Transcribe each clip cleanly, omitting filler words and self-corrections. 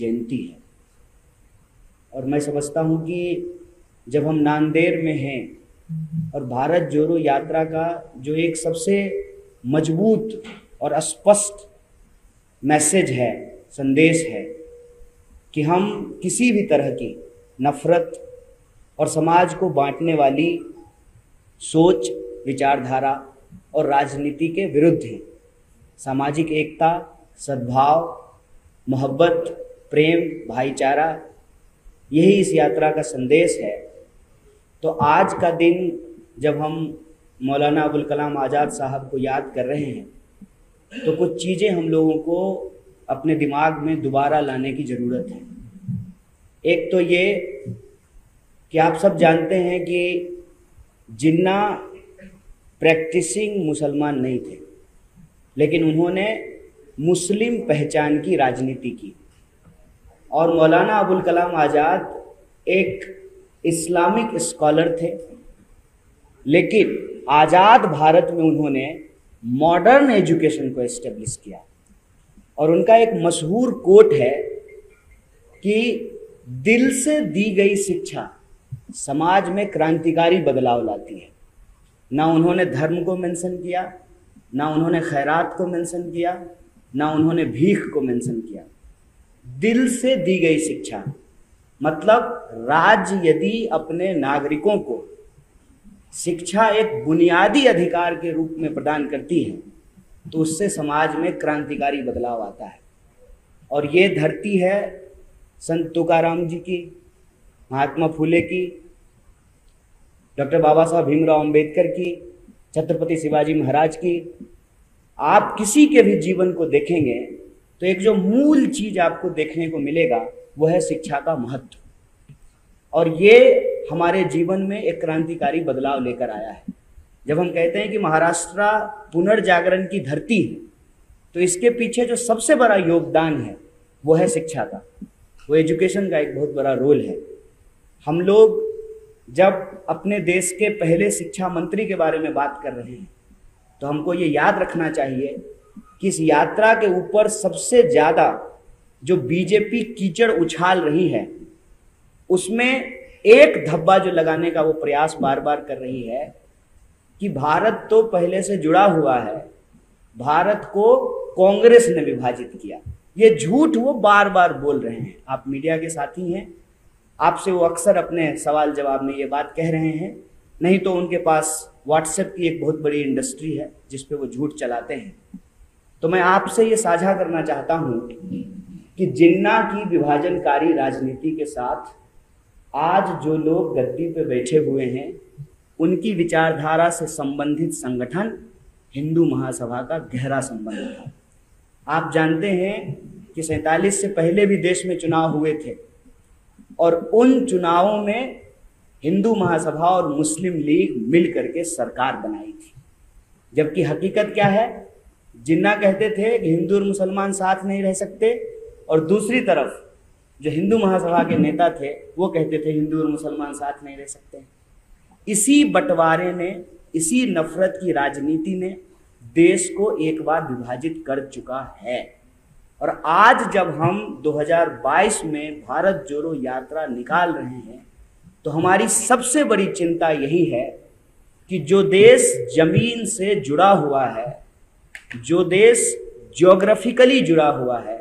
जयंती है। और मैं समझता हूँ कि जब हम नांदेड़ में हैं और भारत जोड़ो यात्रा का जो एक सबसे मजबूत और स्पष्ट मैसेज है, संदेश है कि हम किसी भी तरह की नफरत और समाज को बांटने वाली सोच, विचारधारा और राजनीति के विरुद्ध हैं। सामाजिक एकता, सद्भाव, मोहब्बत, प्रेम, भाईचारा, यही इस यात्रा का संदेश है। तो आज का दिन जब हम मौलाना अबुल कलाम आज़ाद साहब को याद कर रहे हैं तो कुछ चीज़ें हम लोगों को अपने दिमाग में दोबारा लाने की ज़रूरत है। एक तो ये कि आप सब जानते हैं कि जिन्ना प्रैक्टिसिंग मुसलमान नहीं थे, लेकिन उन्होंने मुस्लिम पहचान की राजनीति की। और मौलाना अबुल कलाम आज़ाद एक इस्लामिक स्कॉलर थे, लेकिन आज़ाद भारत में उन्होंने मॉडर्न एजुकेशन को एस्टेब्लिश किया। और उनका एक मशहूर कोट है कि दिल से दी गई शिक्षा समाज में क्रांतिकारी बदलाव लाती है। ना उन्होंने धर्म को मेंशन किया, ना उन्होंने खैरात को मेंशन किया, ना उन्होंने भीख को मेंशन किया। दिल से दी गई शिक्षा मतलब राज्य यदि अपने नागरिकों को शिक्षा एक बुनियादी अधिकार के रूप में प्रदान करती है तो उससे समाज में क्रांतिकारी बदलाव आता है। और ये धरती है संत तुकाराम जी की, महात्मा फुले की, डॉक्टर बाबा साहब भीमराव अंबेडकर की, छत्रपति शिवाजी महाराज की। आप किसी के भी जीवन को देखेंगे तो एक जो मूल चीज आपको देखने को मिलेगा वो है शिक्षा का महत्व। और ये हमारे जीवन में एक क्रांतिकारी बदलाव लेकर आया है। जब हम कहते हैं कि महाराष्ट्र पुनर्जागरण की धरती है तो इसके पीछे जो सबसे बड़ा योगदान है वो है शिक्षा का, वो एजुकेशन का एक बहुत बड़ा रोल है। हम लोग जब अपने देश के पहले शिक्षा मंत्री के बारे में बात कर रहे हैं तो हमको ये याद रखना चाहिए कि इस यात्रा के ऊपर सबसे ज़्यादा जो बीजेपी कीचड़ उछाल रही है उसमें एक धब्बा जो लगाने का वो प्रयास बार बार कर रही है कि भारत तो पहले से जुड़ा हुआ है, भारत को कांग्रेस ने विभाजित किया। ये झूठ वो बार बार बोल रहे हैं। आप मीडिया के साथी हैं, आपसे वो अक्सर अपने सवाल जवाब में ये बात कह रहे हैं, नहीं तो उनके पास व्हाट्सएप की एक बहुत बड़ी इंडस्ट्री है जिस पे वो झूठ चलाते हैं। तो मैं आपसे ये साझा करना चाहता हूँ कि जिन्ना की विभाजनकारी राजनीति के साथ आज जो लोग गद्दी पे बैठे हुए हैं उनकी विचारधारा से संबंधित संगठन हिंदू महासभा का गहरा संबंध था। आप जानते हैं कि 47 से पहले भी देश में चुनाव हुए थे और उन चुनावों में हिंदू महासभा और मुस्लिम लीग मिल करके सरकार बनाई थी। जबकि हकीकत क्या है, जिन्ना कहते थे कि हिंदू और मुसलमान साथ नहीं रह सकते और दूसरी तरफ जो हिंदू महासभा के नेता थे वो कहते थे हिंदू और मुसलमान साथ नहीं रह सकते। इसी बंटवारे ने, इसी नफरत की राजनीति ने देश को एक बार विभाजित कर चुका है। और आज जब हम 2022 में भारत जोड़ो यात्रा निकाल रहे हैं तो हमारी सबसे बड़ी चिंता यही है कि जो देश जमीन से जुड़ा हुआ है, जो देश ज्योग्राफिकली जुड़ा हुआ है,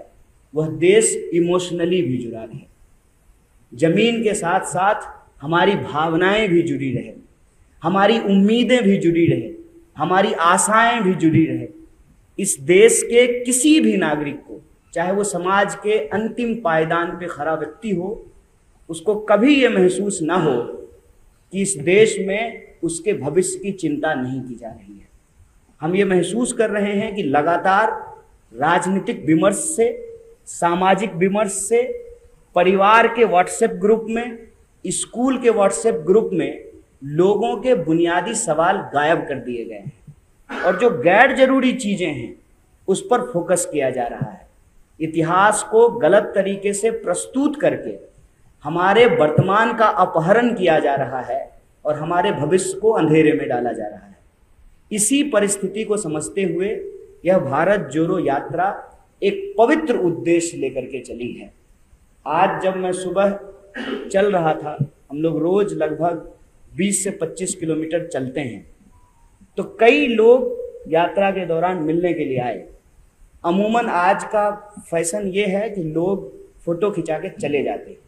वह देश इमोशनली भी जुड़ा रहे। जमीन के साथ साथ हमारी भावनाएं भी जुड़ी रहे, हमारी उम्मीदें भी जुड़ी रहे, हमारी आशाएं भी जुड़ी रहे। इस देश के किसी भी नागरिक को, चाहे वो समाज के अंतिम पायदान पे खड़ा व्यक्ति हो, उसको कभी ये महसूस ना हो कि इस देश में उसके भविष्य की चिंता नहीं की जा रही है। हम ये महसूस कर रहे हैं कि लगातार राजनीतिक विमर्श से, सामाजिक विमर्श से, परिवार के व्हाट्सएप ग्रुप में, स्कूल के व्हाट्सएप ग्रुप में लोगों के बुनियादी सवाल गायब कर दिए गए हैं और जो गैर जरूरी चीजें हैं उस पर फोकस किया जा रहा है। इतिहास को गलत तरीके से प्रस्तुत करके हमारे वर्तमान का अपहरण किया जा रहा है और हमारे भविष्य को अंधेरे में डाला जा रहा है। इसी परिस्थिति को समझते हुए यह भारत जोड़ो यात्रा एक पवित्र उद्देश्य लेकर के चली है आज जब मैं सुबह चल रहा था, हम लोग रोज लगभग 20 से 25 किलोमीटर चलते हैं, तो कई लोग यात्रा के दौरान मिलने के लिए आए। अमूमन आज का फैशन ये है कि लोग फोटो खिंचा के चले जाते हैं।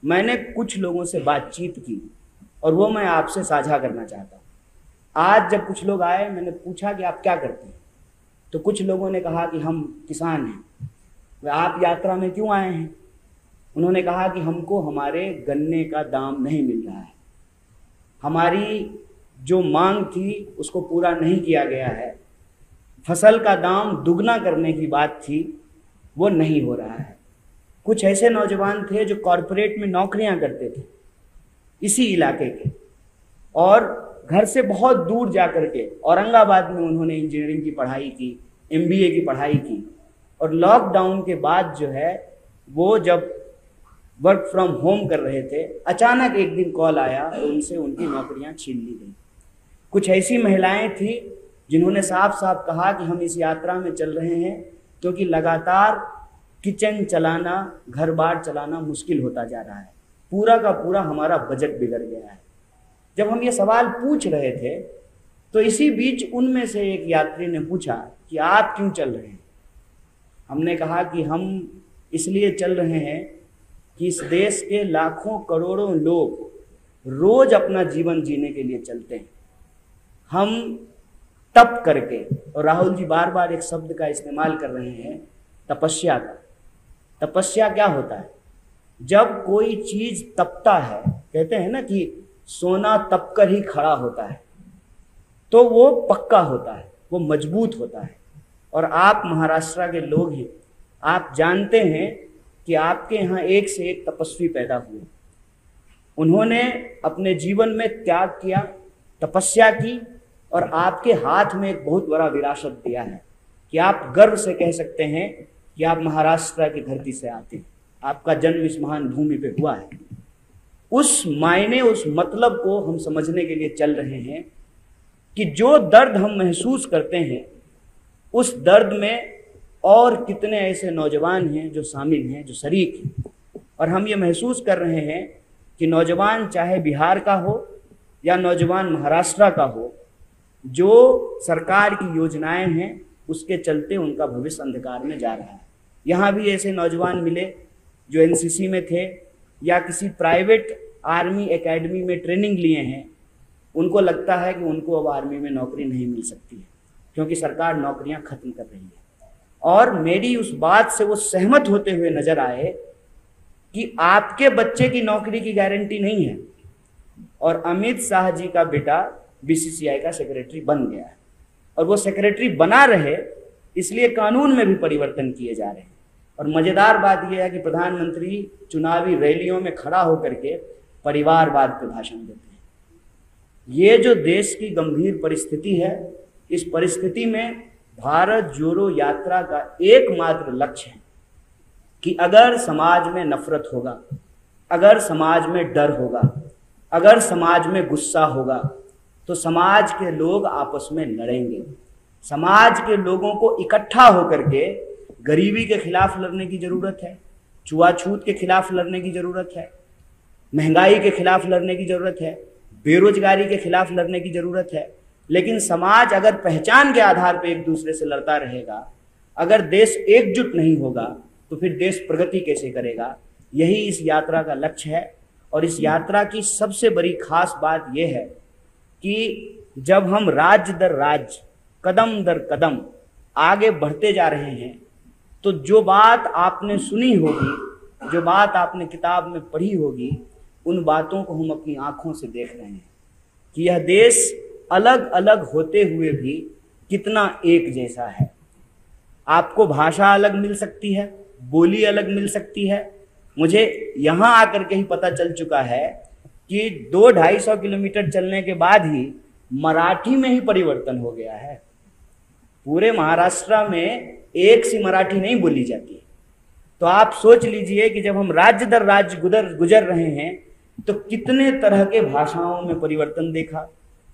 मैंने कुछ लोगों से बातचीत की और वो मैं आपसे साझा करना चाहता हूँ। आज जब कुछ लोग आए, मैंने पूछा कि आप क्या करते हैं, तो कुछ लोगों ने कहा कि हम किसान हैं। वे आप यात्रा में क्यों आए हैं? उन्होंने कहा कि हमको हमारे गन्ने का दाम नहीं मिल रहा है, हमारी जो मांग थी उसको पूरा नहीं किया गया है, फसल का दाम दुगना करने की बात थी वो नहीं हो रहा है। कुछ ऐसे नौजवान थे जो कॉरपोरेट में नौकरियां करते थे इसी इलाके के, और घर से बहुत दूर जा कर के औरंगाबाद में उन्होंने इंजीनियरिंग की पढ़ाई की, MBA की पढ़ाई की, और लॉकडाउन के बाद जो है वो जब वर्क फ्रॉम होम कर रहे थे, अचानक एक दिन कॉल आया और उनसे उनकी नौकरियां छीन ली गई। कुछ ऐसी महिलाएं थी जिन्होंने साफ साफ कहा कि हम इस यात्रा में चल रहे हैं क्योंकि लगातार किचन चलाना, घर बार चलाना मुश्किल होता जा रहा है, पूरा का पूरा हमारा बजट बिगड़ गया है। जब हम ये सवाल पूछ रहे थे तो इसी बीच उनमें से एक यात्री ने पूछा कि आप क्यों चल रहे हैं? हमने कहा कि हम इसलिए चल रहे हैं कि इस देश के लाखों करोड़ों लोग रोज अपना जीवन जीने के लिए चलते हैं। हम तप करके, और राहुल जी बार बार एक शब्द का इस्तेमाल कर रहे हैं, तपस्या का। तपस्या क्या होता है? जब कोई चीज तपता है, कहते हैं ना कि सोना तप कर ही खड़ा होता है, तो वो पक्का होता है, वो मजबूत होता है। और आप महाराष्ट्र के लोग हैं, आप जानते हैं कि आपके यहाँ एक से एक तपस्वी पैदा हुए। उन्होंने अपने जीवन में त्याग किया, तपस्या की, और आपके हाथ में एक बहुत बड़ा विरासत दिया है कि आप गर्व से कह सकते हैं कि आप महाराष्ट्र की धरती से आते हैं, आपका जन्म इस महान भूमि पे हुआ है। उस मायने, उस मतलब को हम समझने के लिए चल रहे हैं कि जो दर्द हम महसूस करते हैं, उस दर्द में और कितने ऐसे नौजवान हैं जो शामिल हैं, जो शरीक हैं। और हम ये महसूस कर रहे हैं कि नौजवान चाहे बिहार का हो या नौजवान महाराष्ट्र का हो, जो सरकार की योजनाएं हैं उसके चलते उनका भविष्य अंधकार में जा रहा है। यहाँ भी ऐसे नौजवान मिले जो NCC में थे या किसी प्राइवेट आर्मी एकेडमी में ट्रेनिंग लिए हैं। उनको लगता है कि उनको अब आर्मी में नौकरी नहीं मिल सकती है क्योंकि सरकार नौकरियां खत्म कर रही है। और मेरी उस बात से वो सहमत होते हुए नजर आए कि आपके बच्चे की नौकरी की गारंटी नहीं है। और अमित शाह जी का बेटा BCCI का सेक्रेटरी बन गया है, और वो सेक्रेटरी बना रहे इसलिए कानून में भी परिवर्तन किए जा रहे हैं। और मजेदार बात यह है कि प्रधानमंत्री चुनावी रैलियों में खड़ा होकर के परिवारवाद पे भाषण देते हैं। ये जो देश की गंभीर परिस्थिति है, इस परिस्थिति में भारत जोड़ो यात्रा का एकमात्र लक्ष्य है कि अगर समाज में नफरत होगा, अगर समाज में डर होगा, अगर समाज में गुस्सा होगा, तो समाज के लोग आपस में लड़ेंगे। समाज के लोगों को इकट्ठा होकर के गरीबी के खिलाफ लड़ने की जरूरत है, छुआछूत के खिलाफ लड़ने की जरूरत है, महंगाई के खिलाफ लड़ने की जरूरत है, बेरोजगारी के खिलाफ लड़ने की जरूरत है। लेकिन समाज अगर पहचान के आधार पर एक दूसरे से लड़ता रहेगा, अगर देश एकजुट नहीं होगा, तो फिर देश प्रगति कैसे करेगा? यही इस यात्रा का लक्ष्य है। और इस यात्रा की सबसे बड़ी खास बात यह है कि जब हम राज्य दर राज्य, कदम दर कदम आगे बढ़ते जा रहे हैं, तो जो बात आपने सुनी होगी, जो बात आपने किताब में पढ़ी होगी, उन बातों को हम अपनी आंखों से देख रहे हैं कि यह देश अलग अलग होते हुए भी कितना एक जैसा है। आपको भाषा अलग मिल सकती है, बोली अलग मिल सकती है। मुझे यहाँ आकर के ही पता चल चुका है कि 200-250 किलोमीटर चलने के बाद ही मराठी में ही परिवर्तन हो गया है। पूरे महाराष्ट्र में एक सी मराठी नहीं बोली जाती। तो आप सोच लीजिए कि जब हम राज्य दर राज्य गुजर रहे हैं, तो कितने तरह के भाषाओं में परिवर्तन देखा।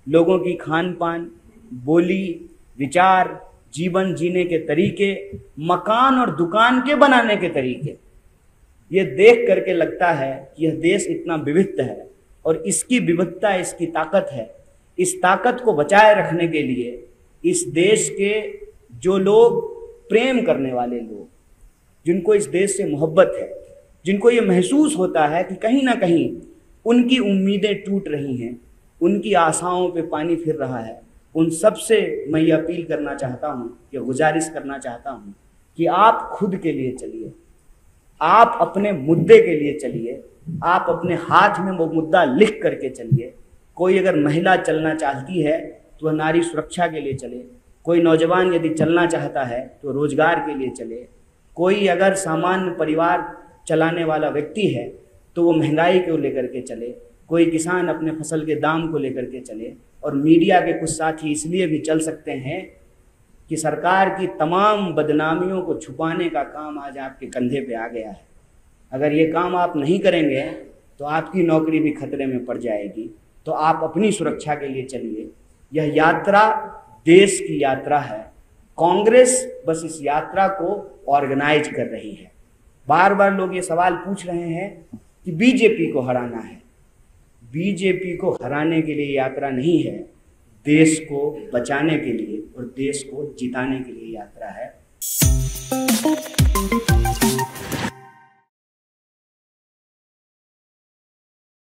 लोगों की खान पान, बोली, विचार, जीवन जीने के तरीके, मकान और दुकान के बनाने के तरीके। ये देख करके लगता है कि यह देश इतना विविध है और इसकी विविधता इसकी ताकत है। इस ताकत को बचाए रखने के लिए इस देश के जो लोग प्रेम करने वाले लोग, जिनको इस देश से मोहब्बत है, जिनको ये महसूस होता है कि कहीं ना कहीं उनकी उम्मीदें टूट रही हैं, उनकी आशाओं पे पानी फिर रहा है, उन सब से मैं ये अपील करना चाहता हूँ, ये गुजारिश करना चाहता हूँ कि आप खुद के लिए चलिए, आप अपने मुद्दे के लिए चलिए, आप अपने हाथ में वो मुद्दा लिख करके चलिए। कोई अगर महिला चलना चाहती है तो वह नारी सुरक्षा के लिए चले, कोई नौजवान यदि चलना चाहता है तो रोजगार के लिए चले, कोई अगर सामान्य परिवार चलाने वाला व्यक्ति है तो वो महंगाई को लेकर के चले, कोई किसान अपने फसल के दाम को लेकर के चले। और मीडिया के कुछ साथी इसलिए भी चल सकते हैं कि सरकार की तमाम बदनामियों को छुपाने का काम आज आपके कंधे पे आ गया है। अगर ये काम आप नहीं करेंगे तो आपकी नौकरी भी खतरे में पड़ जाएगी। तो आप अपनी सुरक्षा के लिए चलिए। यह यात्रा देश की यात्रा है। कांग्रेस बस इस यात्रा को ऑर्गेनाइज कर रही है। बार बार लोग ये सवाल पूछ रहे हैं कि बीजेपी को हराना है। बीजेपी को हराने के लिए यात्रा नहीं है, देश को बचाने के लिए और देश को जिताने के लिए यात्रा है।